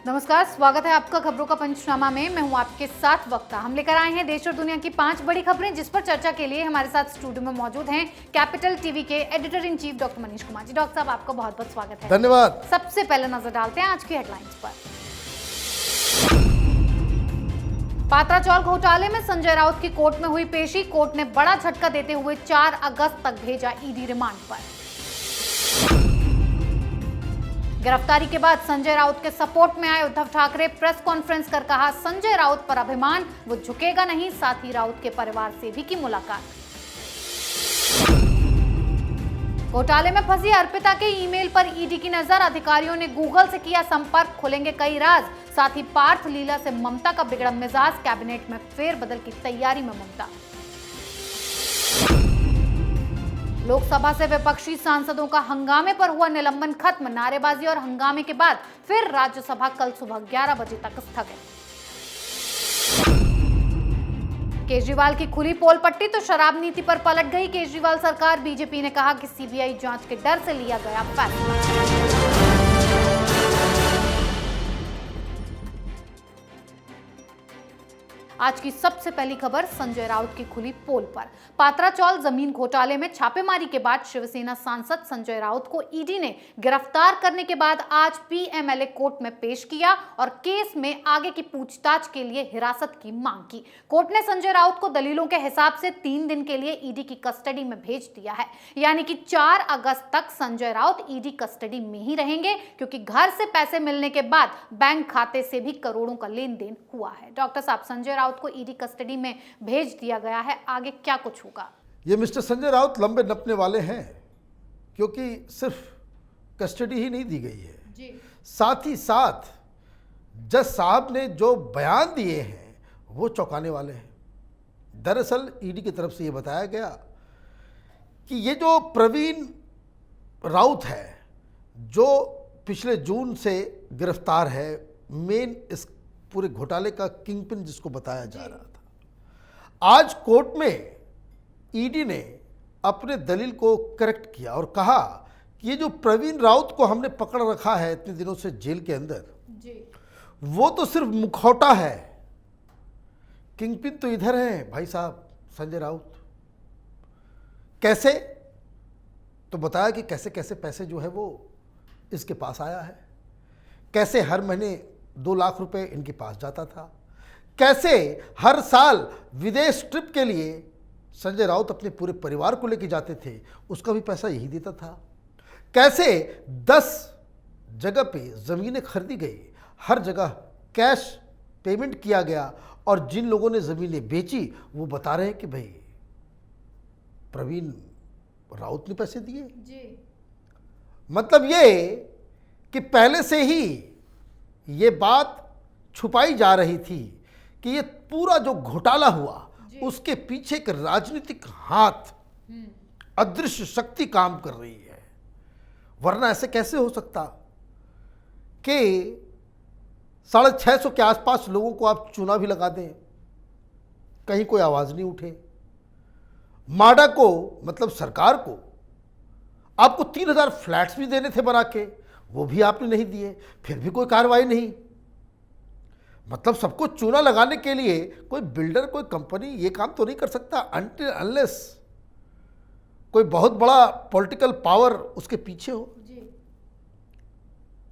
नमस्कार, स्वागत है आपका खबरों का पंचनामा में। मैं हूं आपके साथ वक्ता। हम लेकर आए हैं देश और दुनिया की 5 बड़ी खबरें, जिस पर चर्चा के लिए हमारे साथ स्टूडियो में मौजूद हैं कैपिटल टीवी के editor in chief doctor Manish Kumar ji. Doctor साहब, आपका बहुत बहुत स्वागत है। धन्यवाद। सबसे पहले नजर डालते हैं आज की हेडलाइंस पर। पात्राचौल घोटाले में संजय राउत की कोर्ट में हुई पेशी। कोर्ट ने बड़ा झटका देते हुए 4 अगस्त तक भेजा ईडी रिमांड पर। गिरफ्तारी के बाद संजय राउत के सपोर्ट में आए उद्धव ठाकरे। प्रेस कॉन्फ्रेंस कर कहा, संजय राउत पर अभिमान, वो झुकेगा नहीं। साथ ही राउत के परिवार से भी की मुलाकात। घोटाले में फंसी अर्पिता के ईमेल पर ईडी की नजर। अधिकारियों ने गूगल से किया संपर्क, खुलेंगे कई राज। साथ ही पार्थ लीला से ममता का बिगड़ा मिजाज। कैबिनेट में फेरबदल की तैयारी में ममता। लोकसभा से विपक्षी सांसदों का हंगामे पर हुआ निलंबन खत्म। नारेबाजी और हंगामे के बाद फिर राज्यसभा कल सुबह 11 बजे तक स्थगित। केजरीवाल की खुली पोल पट्टी तो शराब नीति पर पलट गई केजरीवाल सरकार। बीजेपी ने कहा कि सीबीआई जांच के डर से लिया गया फैसला। आज की सबसे पहली खबर संजय राउत की खुली पोल पर। पात्राचौल जमीन घोटाले में छापेमारी के बाद शिवसेना सांसद संजय राउत को ईडी ने गिरफ्तार करने के बाद आज पीएमएलए कोर्ट में पेश किया और केस में आगे की पूछताछ के लिए हिरासत की मांग की। कोर्ट ने संजय राउत को दलीलों के हिसाब से 3 दिन के लिए ईडी की कस्टडी में भेज दिया है। यानी कि 4 अगस्त तक संजय राउत ईडी कस्टडी में ही रहेंगे, क्योंकि घर से पैसे मिलने के बाद बैंक खाते से भी करोड़ों का लेन देन हुआ है। डॉक्टर साहब, संजय राउत को ईडी कस्टडी में भेज दिया गया है, आगे क्या कुछ होगा? ये मिस्टर संजय राउत लंबे नपने वाले हैं, क्योंकि सिर्फ कस्टडी ही नहीं दी गई है जी। साथ ही साथ जज साहब ने जो बयान दिए हैं वो चौंकाने वाले हैं। दरअसल ईडी की तरफ से ये बताया गया कि ये जो प्रवीण राउत है, जो पिछले जून से गिरफ्तार है, मेन इस पूरे घोटाले का किंगपिन जिसको बताया जा रहा था, आज कोर्ट में ईडी ने अपने दलील को करेक्ट किया और कहा कि ये जो प्रवीण राउत को हमने पकड़ रखा है इतने दिनों से जेल के अंदर जी, वो तो सिर्फ मुखौटा है, किंगपिन तो इधर है भाई साहब संजय राउत। कैसे? तो बताया कि कैसे कैसे पैसे जो है वो इसके पास आया है, कैसे हर महीने 2 लाख रुपए इनके पास जाता था, कैसे हर साल विदेश ट्रिप के लिए संजय राउत अपने पूरे परिवार को लेके जाते थे, उसका भी पैसा यही देता था, कैसे 10 जगह पे ज़मीनें खरीदी गई, हर जगह कैश पेमेंट किया गया, और जिन लोगों ने ज़मीनें बेची वो बता रहे हैं कि भाई प्रवीण राउत ने पैसे दिए जी। मतलब ये कि पहले से ही ये बात छुपाई जा रही थी कि ये पूरा जो घोटाला हुआ उसके पीछे एक राजनीतिक हाथ, अदृश्य शक्ति काम कर रही है। वरना ऐसे कैसे हो सकता कि 650 के आसपास लोगों को आप चुनाव भी लगा दें, कहीं कोई आवाज नहीं उठे। माडा को, मतलब सरकार को, आपको 3000 फ्लैट्स भी देने थे बना के, वो भी आपने नहीं दिए, फिर भी कोई कार्रवाई नहीं। मतलब सबको चूना लगाने के लिए कोई बिल्डर, कोई कंपनी ये काम तो नहीं कर सकता अनटिल अनलेस कोई बहुत बड़ा पॉलिटिकल पावर उसके पीछे हो जी।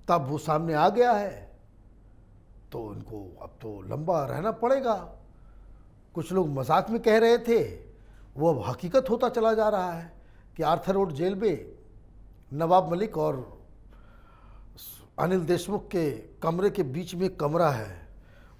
तब वो सामने आ गया है तो इनको अब तो लंबा रहना पड़ेगा। कुछ लोग मजाक में कह रहे थे, वो अब हकीकत होता चला जा रहा है कि आर्थर रोड जेल में नवाब मलिक और अनिल देशमुख के कमरे के बीच में कमरा है,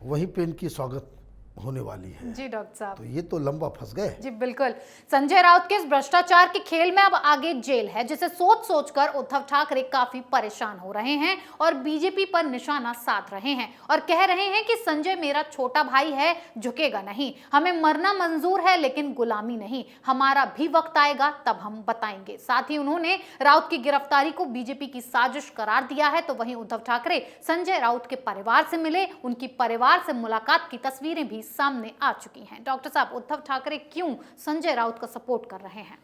वहीं पे इनकी स्वागत होने वाली है जी। डॉक्टर साहब, तो ये तो लंबा फंस गए जी। बिल्कुल, संजय राउत के इस भ्रष्टाचार के खेल में अब आगे जेल है, जिसे सोच सोचकर उद्धव ठाकरे काफी परेशान हो रहे हैं और बीजेपी पर निशाना साध रहे हैं और कह रहे हैं कि संजय मेरा छोटा भाई है, झुकेगा नहीं, हमें मरना मंजूर है लेकिन गुलामी नहीं, हमारा भी वक्त आएगा तब हम बताएंगे। साथ ही उन्होंने राउत की गिरफ्तारी को बीजेपी की साजिश करार दिया है। तो वहीं उद्धव ठाकरे संजय राउत के परिवार से मिले, उनकी परिवार से मुलाकात की तस्वीरें भी सामने आ चुकी हैं। डॉक्टर साहब, उद्धव ठाकरे क्यों संजय राउत का सपोर्ट कर रहे हैं?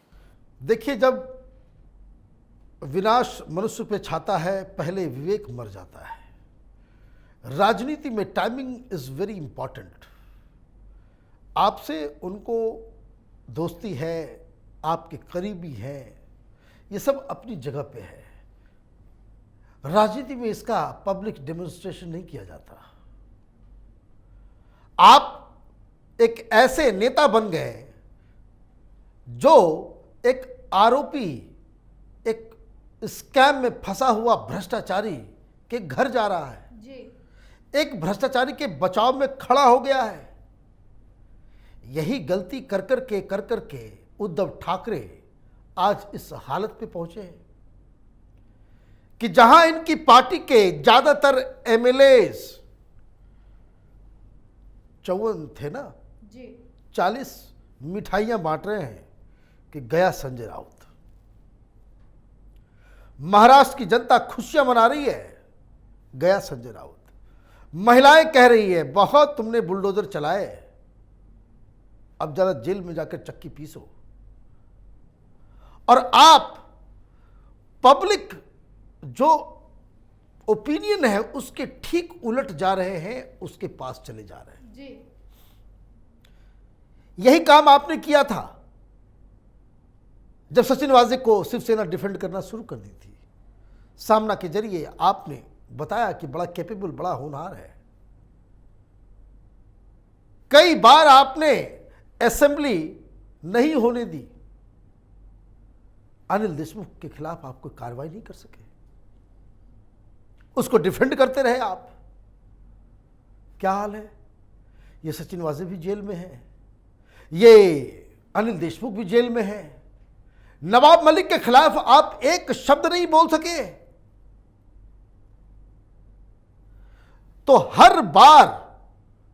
देखिए, जब विनाश मनुष्य पे छाता है, पहले विवेक मर जाता है। राजनीति में टाइमिंग इज वेरी इंपॉर्टेंट। आपसे उनको दोस्ती है, आपके करीबी है, ये सब अपनी जगह पे है। राजनीति में इसका पब्लिक डेमोन्स्ट्रेशन नहीं किया जाता। आप एक ऐसे नेता बन गए जो एक आरोपी, एक स्कैम में फंसा हुआ भ्रष्टाचारी के घर जा रहा है जी। एक भ्रष्टाचारी के बचाव में खड़ा हो गया है। यही गलती कर कर के उद्धव ठाकरे आज इस हालत पे पहुंचे हैं कि जहां इनकी पार्टी के ज्यादातर एमएलएज 54 थे ना जी। 40 मिठाइयां बांट रहे हैं कि गया संजय राउत। महाराष्ट्र की जनता खुशियां मना रही है, गया संजय राउत। महिलाएं कह रही है बहुत तुमने बुलडोजर चलाए, अब जरा जेल में जाकर चक्की पीसो। और आप पब्लिक जो ओपिनियन है उसके ठीक उलट जा रहे हैं, उसके पास चले जा रहे हैं जी। यही काम आपने किया था जब सचिन वाजे को शिवसेना डिफेंड करना शुरू कर दी थी। सामना के जरिए आपने बताया कि बड़ा कैपेबल, बड़ा होनहार है। कई बार आपने असेंबली नहीं होने दी, अनिल देशमुख के खिलाफ आप कोई कार्रवाई नहीं कर सके, उसको डिफेंड करते रहे आप। क्या हाल है? ये सचिन वाजे भी जेल में है, ये अनिल देशमुख भी जेल में है। नवाब मलिक के खिलाफ आप एक शब्द नहीं बोल सके। तो हर बार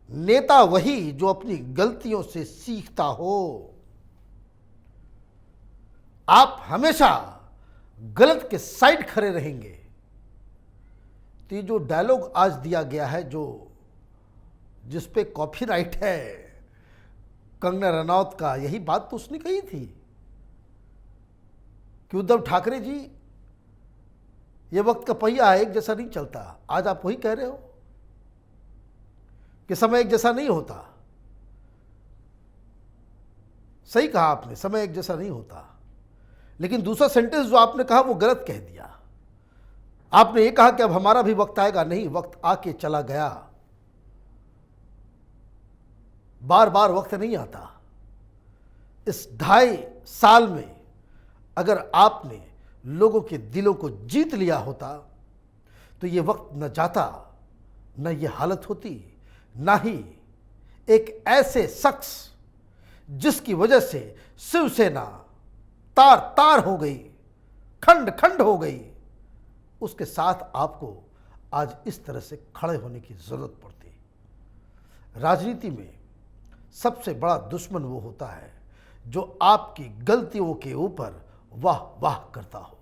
नेता वही जो अपनी गलतियों से सीखता हो। आप हमेशा गलत के साइड खड़े रहेंगे। तो ये जो डायलॉग आज दिया गया है, जो जिस पे कॉपीराइट है कंगना रनौत का, यही बात तो उसने कही थी कि उद्धव ठाकरे जी, ये वक्त का पहिया एक जैसा नहीं चलता। आज आप वही कह रहे हो कि समय एक जैसा नहीं होता। सही कहा आपने, समय एक जैसा नहीं होता। लेकिन दूसरा सेंटेंस जो आपने कहा वो गलत कह दिया। आपने ये कहा कि अब हमारा भी वक्त आएगा। नहीं, वक्त आके चला गया। बार बार वक्त नहीं आता। इस 2.5 साल में अगर आपने लोगों के दिलों को जीत लिया होता तो ये वक्त न जाता, न ये हालत होती, ना ही एक ऐसे शख्स जिसकी वजह से शिवसेना तार तार हो गई, खंड खंड हो गई, उसके साथ आपको आज इस तरह से खड़े होने की जरूरत पड़ती। राजनीति में सबसे बड़ा दुश्मन वो होता है जो आपकी गलतियों के ऊपर वाह वाह करता हो।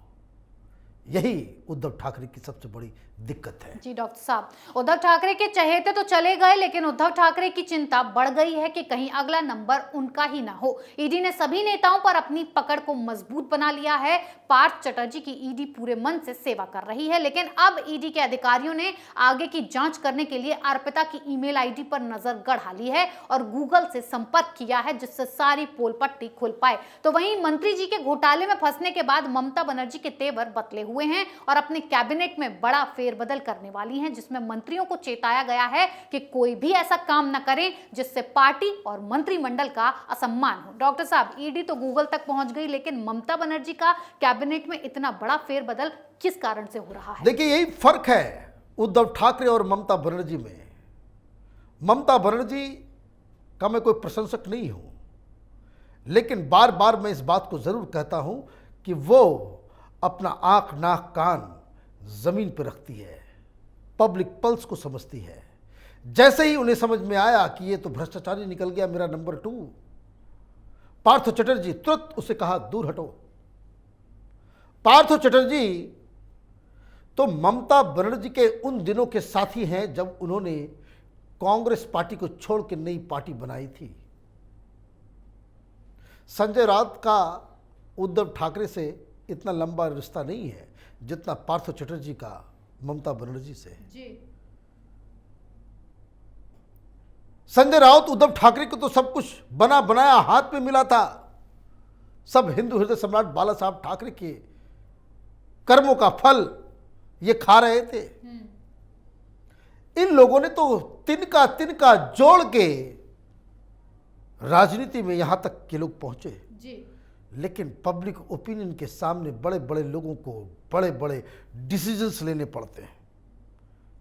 यही उद्धव ठाकरे की सबसे बड़ी दिक्कत है। जी डॉक्टर साहब, उद्धव ठाकरे के चहेते तो चले गए, लेकिन उद्धव ठाकरे की चिंता बढ़ गई है कि कहीं अगला नंबर उनका ही ना हो। ईडी ने सभी नेताओं पर अपनी पकड़ को मजबूत बना लिया है। पार्थ चटर्जी की ईडी पूरे मन से सेवा कर रही है, लेकिन अब ईडी के अधिकारियों ने आगे की जांच करने के लिए अर्पिता की ईमेल आईडी पर नजर गड़ा ली है और गूगल से संपर्क किया है, जिससे सारी पोल पट्टी खुल पाए। तो वहीं मंत्री जी के घोटाले में फंसने के बाद ममता बनर्जी के तेवर बदले हुए हैं और अपने कैबिनेट में बड़ा फेरबदल करने वाली हैं, जिसमें मंत्रियों को चेताया गया है कि कोई भी ऐसा काम न करें जिससे पार्टी और मंत्रिमंडल का असम्मान हो। डॉक्टर साहब, ईडी तो गूगल तक पहुंच गई, लेकिन ममता बनर्जी का कैबिनेट में इतना बड़ा फेरबदल किस कारण से हो रहा है? देखिए, यही फर्क है उद्धव ठाकरे और ममता बनर्जी में। ममता बनर्जी का मैं कोई प्रशंसक नहीं हूं, लेकिन बार बार मैं इस बात को जरूर कहता हूं कि वो अपना आंख नाक कान जमीन पर रखती है, पब्लिक पल्स को समझती है। जैसे ही उन्हें समझ में आया कि ये तो भ्रष्टाचारी निकल गया, मेरा नंबर 2 पार्थ चटर्जी, तुरंत उसे कहा दूर हटो। पार्थ चटर्जी तो ममता बनर्जी के उन दिनों के साथी हैं जब उन्होंने कांग्रेस पार्टी को छोड़ के नई पार्टी बनाई थी। संजय राउत का उद्धव ठाकरे से इतना लंबा रिश्ता नहीं है जितना पार्थ चटर्जी का ममता बनर्जी से है। जी। संजय राउत उद्धव ठाकरे को तो सब कुछ बना बनाया हाथ में मिला था, सब हिंदू हृदय सम्राट बाला साहब ठाकरे के कर्मों का फल ये खा रहे थे। इन लोगों ने तो तिनका तिनका जोड़ के राजनीति में यहां तक के लोग पहुंचे जी। लेकिन पब्लिक ओपिनियन के सामने बड़े बड़े लोगों को बड़े बड़े डिसीजंस लेने पड़ते हैं।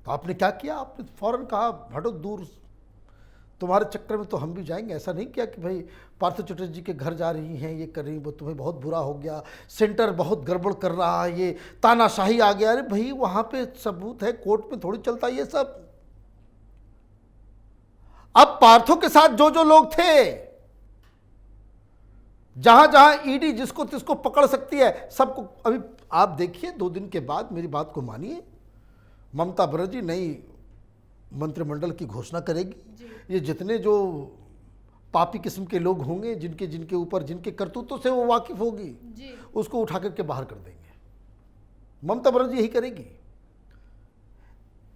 तो आपने क्या किया? आपने फौरन कहा हटो दूर, तुम्हारे चक्कर में तो हम भी जाएंगे। ऐसा नहीं किया कि भाई पार्थो चटर्जी के घर जा रही हैं, ये कर रही, वो तुम्हें बहुत बुरा हो गया, सेंटर बहुत गड़बड़ कर रहा है, ये तानाशाही आ गया। अरे भाई वहां पे सबूत है, कोर्ट में थोड़ी चलता ये सब। अब पार्थो के साथ जो जो लोग थे, जहां जहां ईडी जिसको तिसको पकड़ सकती है, सबको अभी आप देखिए 2 दिन के बाद, मेरी बात को मानिए, ममता बनर्जी नई मंत्रिमंडल की घोषणा करेगी। ये जितने जो पापी किस्म के लोग होंगे, जिनके जिनके ऊपर जिनके करतूतों से वो वाकिफ होगी, उसको उठा करके बाहर कर देंगे। ममता बनर्जी यही करेगी।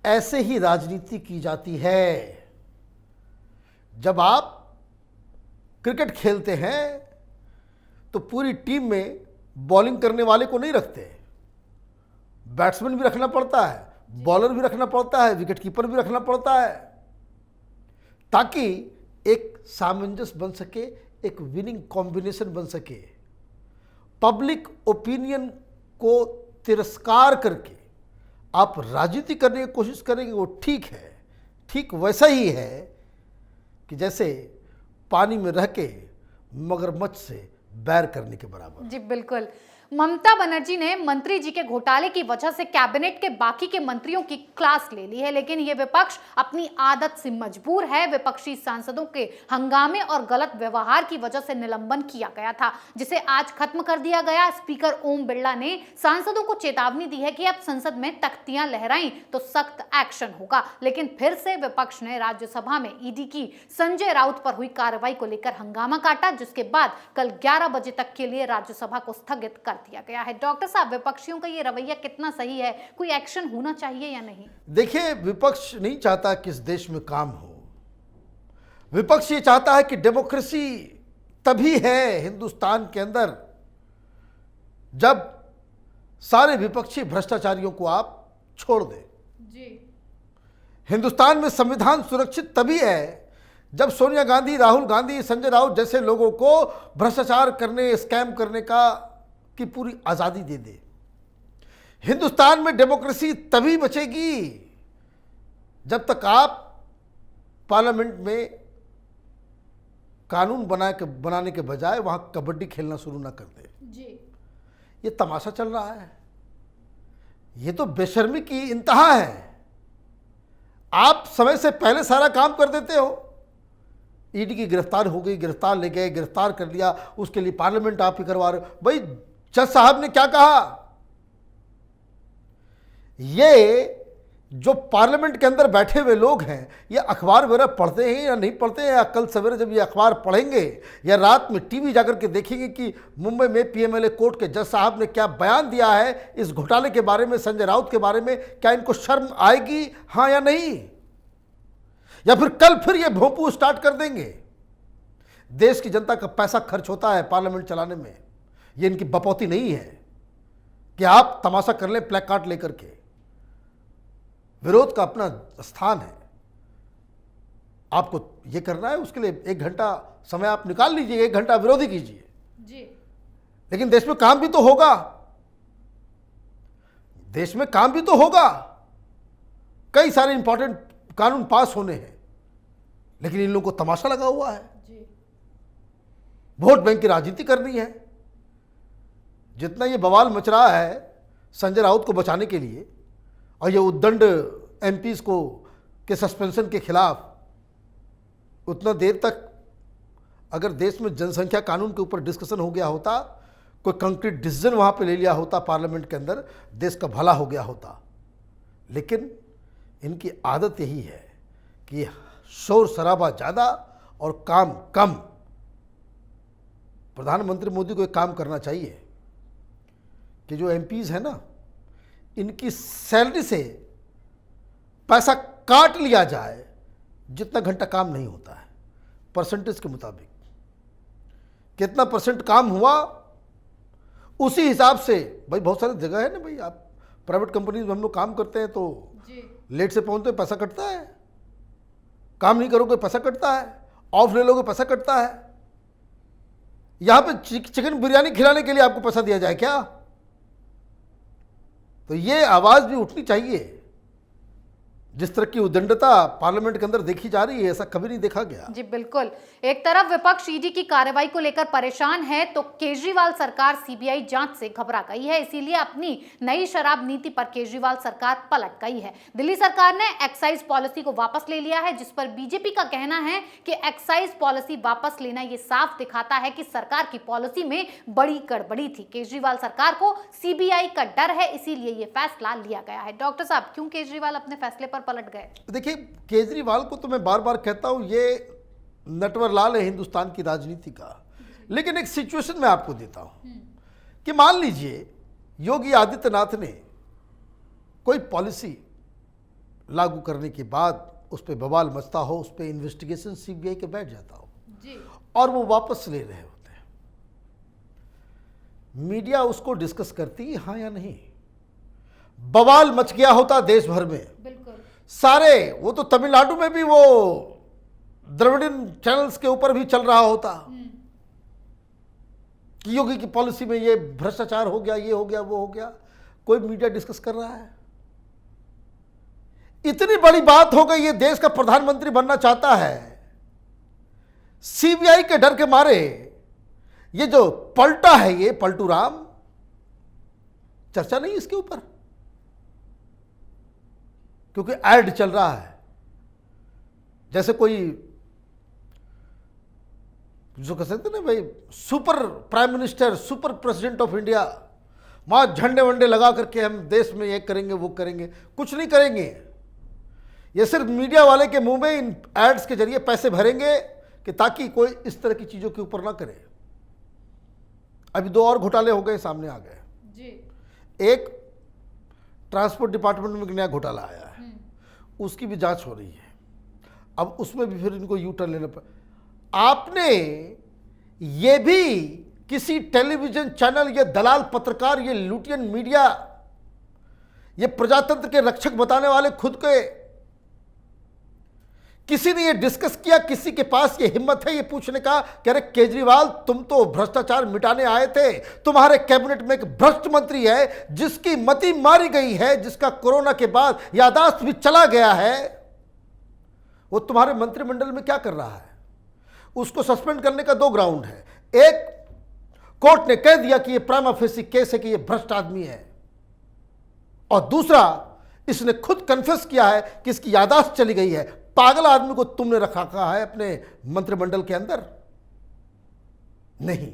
ऐसे ही राजनीति की जाती है। जब आप क्रिकेट खेलते हैं तो पूरी टीम में बॉलिंग करने वाले को नहीं रखते, बैट्समैन भी रखना पड़ता है, बॉलर भी रखना पड़ता है, विकेट कीपर भी रखना पड़ता है, ताकि एक सामंजस्य बन सके, एक विनिंग कॉम्बिनेशन बन सके। पब्लिक ओपिनियन को तिरस्कार करके आप राजनीति करने की कोशिश करेंगे, वो ठीक है। ठीक वैसा ही है कि जैसे पानी में रह के मगरमच्छ से बैर करने के बराबर। जी बिल्कुल। ममता बनर्जी ने मंत्री जी के घोटाले की वजह से कैबिनेट के बाकी के मंत्रियों की क्लास ले ली है, लेकिन ये विपक्ष अपनी आदत से मजबूर है। विपक्षी सांसदों के हंगामे और गलत व्यवहार की वजह से निलंबन किया गया था, जिसे आज खत्म कर दिया गया। स्पीकर ओम बिरला ने सांसदों को चेतावनी दी है कि अब संसद में तख्तियां लहराई तो सख्त एक्शन होगा, लेकिन फिर से विपक्ष ने राज्यसभा में ईडी की संजय राउत पर हुई कार्रवाई को लेकर हंगामा काटा, जिसके बाद कल 11 बजे तक के लिए राज्यसभा को स्थगित कर दिया गया है। डॉक्टर साहब, विपक्षियों का ये रवैया कितना सही है? कोई एक्शन होना चाहिए या नहीं? देखिए, विपक्ष नहीं चाहता कि इस देश में काम हो। विपक्ष ये चाहता है कि डेमोक्रेसी तभी है हिंदुस्तान के अंदर जब सारे विपक्षी भ्रष्टाचारियों को आप छोड़ दें। जी। हिंदुस्तान में संविधान सुरक्षित तभी है जब सोनिया गांधी, राहुल गांधी, संजय राउत जैसे लोगों को भ्रष्टाचार करने, स्कैम करने की पूरी आज़ादी दे दे। हिंदुस्तान में डेमोक्रेसी तभी बचेगी जब तक आप पार्लियामेंट में कानून बनाने के बजाय वहां कबड्डी खेलना शुरू ना कर दे। जी। ये तमाशा चल रहा है, ये तो बेशर्मी की इंतहा है। आप समय से पहले सारा काम कर देते हो। ईडी की गिरफ्तार हो गई, गिरफ्तार ले गए, गिरफ्तार कर लिया, उसके लिए पार्लियामेंट आप ही करवा रहे हो। भाई जज साहब ने क्या कहा? ये जो पार्लियामेंट के अंदर बैठे हुए लोग हैं, ये अखबार वगैरह पढ़ते हैं या नहीं पढ़ते हैं, या कल सवेरे जब ये अखबार पढ़ेंगे या रात में टीवी जाकर के देखेंगे कि मुंबई में पीएमएलए कोर्ट के जज साहब ने क्या बयान दिया है इस घोटाले के बारे में, संजय राउत के बारे में, क्या इनको शर्म आएगी, हाँ या नहीं? या फिर कल फिर ये भोंपू स्टार्ट कर देंगे? देश की जनता का पैसा खर्च होता है पार्लियामेंट चलाने में, ये इनकी बपौती नहीं है कि आप तमाशा कर लें प्लैक कार्ड लेकर के। विरोध का अपना स्थान है, आपको ये करना है, उसके लिए 1 घंटा समय आप निकाल लीजिए, 1 घंटा विरोधी कीजिए जी। लेकिन देश में काम भी तो होगा, देश में काम भी तो होगा। कई सारे इंपॉर्टेंट कानून पास होने हैं, लेकिन इन लोगों को तमाशा लगा हुआ है जी। वोट बैंक की राजनीति करनी है। जितना ये बवाल मच रहा है संजय राउत को बचाने के लिए और ये उद्दंड एमपीज को के सस्पेंशन के खिलाफ, उतना देर तक अगर देश में जनसंख्या कानून के ऊपर डिस्कशन हो गया होता, कोई कंक्रीट डिसीजन वहाँ पे ले लिया होता पार्लियामेंट के अंदर, देश का भला हो गया होता। लेकिन इनकी आदत यही है कि शोर शराबा ज़्यादा और काम कम। प्रधानमंत्री मोदी को एक काम करना चाहिए कि जो एमपीज हैं ना, इनकी सैलरी से पैसा काट लिया जाए जितना घंटा काम नहीं होता है, परसेंटेज के मुताबिक कितना परसेंट काम हुआ, उसी हिसाब से। भाई बहुत सारी जगह है ना भाई, आप प्राइवेट कंपनीज में हम लोग काम करते हैं तो लेट से पहुंचते हैं पैसा कटता है, काम नहीं करोगे पैसा कटता है, ऑफ ले लोगे पैसा कटता है। यहां पे चिकन बिरयानी खिलाने के लिए आपको पैसा दिया जाए क्या? तो ये आवाज भी उठनी चाहिए। जिस तरह की उद्दंडता पार्लियामेंट के अंदर देखी जा रही है, ऐसा कभी नहीं देखा गया। जी बिल्कुल। एक तरफ विपक्ष ईडी की कार्रवाई को लेकर परेशान है, तो केजरीवाल सरकार सीबीआई जांच से घबरा गई है। इसीलिए अपनी नई शराब नीति पर केजरीवाल सरकार पलट गई है। दिल्ली सरकार ने एक्साइज पॉलिसी को वापस ले लिया है, जिस पर बीजेपी का कहना है कि एक्साइज पॉलिसी वापस लेना ये साफ दिखाता है कि सरकार की पॉलिसी में बड़ी गड़बड़ी थी। केजरीवाल सरकार को सीबीआई का डर है, इसीलिए ये फैसला लिया गया है। डॉक्टर साहब, क्यों केजरीवाल अपने फैसले पर पलट गए? देखिए, केजरीवाल को तो मैं बार बार कहता हूं ये नटवर लाल है हिंदुस्तान की राजनीति का। लेकिन एक सिचुएशन मैं आपको देता हूं कि मान लीजिए योगी आदित्यनाथ ने कोई पॉलिसी लागू करने के बाद उस पर बवाल मचता हो, उस पर इन्वेस्टिगेशन सीबीआई के बैठ जाता हो जी। और वो वापस ले रहे होते हैं, मीडिया उसको डिस्कस करती है हाँ या नहीं? बवाल मच गया होता देश भर में, बिल्कुल। सारे, वो तो तमिलनाडु में भी वो द्रविड़ियन चैनल्स के ऊपर भी चल रहा होता कि योगी की पॉलिसी में ये भ्रष्टाचार हो गया, ये हो गया, वो हो गया। कोई मीडिया डिस्कस कर रहा है? इतनी बड़ी बात हो गई, ये देश का प्रधानमंत्री बनना चाहता है, सीबीआई के डर के मारे ये जो पलटा है, ये पलटू राम, चर्चा नहीं इसके ऊपर, क्योंकि ऐड चल रहा है। जैसे कोई जो कह सकते ना भाई, super prime minister, super president of India, वहां झंडे वंडे लगा करके हम देश में ये करेंगे वो करेंगे, कुछ नहीं करेंगे। ये सिर्फ मीडिया वाले के मुंह में इन एड्स के जरिए पैसे भरेंगे कि ताकि कोई इस तरह की चीजों के ऊपर ना करे। अभी 2 और घोटाले हो गए, सामने आ गए जी। एक ट्रांसपोर्ट डिपार्टमेंट में नया घोटाला आया है, उसकी भी जांच हो रही है। अब उसमें भी फिर इनको यू टर्न लेना पड़ा। आपने ये भी किसी टेलीविजन चैनल, ये दलाल पत्रकार, ये लुटियन मीडिया, ये प्रजातंत्र के रक्षक बताने वाले खुद के, किसी ने ये डिस्कस किया, किसी के पास ये हिम्मत है ये पूछने का कि अरे केजरीवाल, तुम तो भ्रष्टाचार मिटाने आए थे, तुम्हारे कैबिनेट में एक भ्रष्ट मंत्री है जिसकी मति मारी गई है, जिसका कोरोना के बाद यादाश्त भी चला गया है, वो तुम्हारे मंत्रिमंडल में क्या कर रहा है? उसको सस्पेंड करने का 2 ग्राउंड है। एक, कोर्ट ने कह दिया कि ये प्राइमा फेसी केस है कि ये भ्रष्ट आदमी है, और दूसरा, इसने खुद कन्फेस किया है कि इसकी यादाश्त चली गई है। पागल आदमी को तुमने रखा है अपने मंत्रिमंडल के अंदर? नहीं।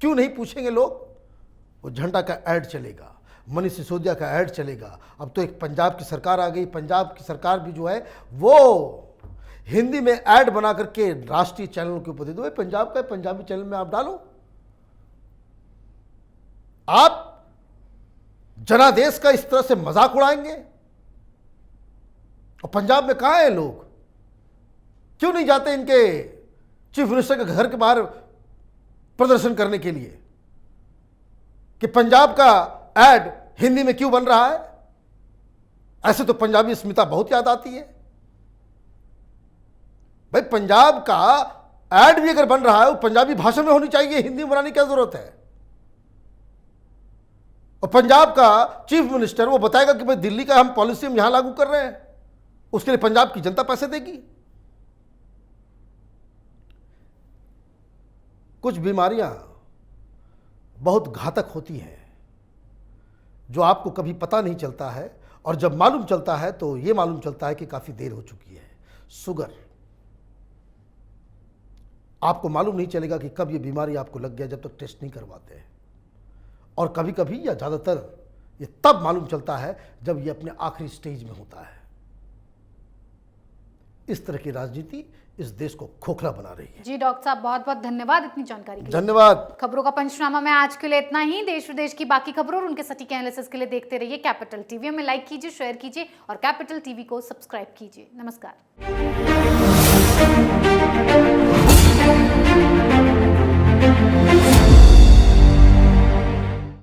क्यों नहीं पूछेंगे लोग? वो झंडा का ऐड चलेगा, मनीष सिसोदिया का ऐड चलेगा। अब तो एक पंजाब की सरकार आ गई, पंजाब की सरकार भी जो है वो हिंदी में ऐड बना करके राष्ट्रीय चैनलों के ऊपर दे दो। पंजाब का पंजाबी चैनल में आप डालो। आप जनादेश का इस तरह से मजाक उड़ाएंगे? और पंजाब में कहां है लोग? क्यों नहीं जाते इनके चीफ मिनिस्टर के घर के बाहर प्रदर्शन करने के लिए कि पंजाब का ऐड हिंदी में क्यों बन रहा है? ऐसे तो पंजाबी अस्मिता बहुत याद आती है भाई। पंजाब का ऐड भी अगर बन रहा है वो पंजाबी भाषा में होनी चाहिए, हिंदी में बनाने की क्या जरूरत है? और पंजाब का चीफ मिनिस्टर वो बताएगा कि भाई दिल्ली का हम पॉलिसी हम यहां लागू कर रहे हैं, उसके लिए पंजाब की जनता पैसे देगी। कुछ बीमारियां बहुत घातक होती हैं जो आपको कभी पता नहीं चलता है, और जब मालूम चलता है तो यह मालूम चलता है कि काफी देर हो चुकी है। शुगर, आपको मालूम नहीं चलेगा कि कब ये बीमारी आपको लग गया जब तक टेस्ट नहीं करवाते हैं, और कभी कभी या ज़्यादातर ये तब मालूम चलता है जब ये अपने आखिरी स्टेज में होता है। इस तरह की राजनीति इस देश को खोखला बना रही है। जी डॉक्टर साहब, बहुत बहुत धन्यवाद इतनी जानकारी के लिए। धन्यवाद। खबरों का पंचनामा में आज के लिए इतना ही। देश विदेश की बाकी खबरों और उनके सटीक एनालिसिस के लिए देखते रहिए कैपिटल टीवी में। लाइक कीजिए, शेयर कीजिए और कैपिटल टीवी को सब्सक्राइब कीजिए। नमस्कार। हैं।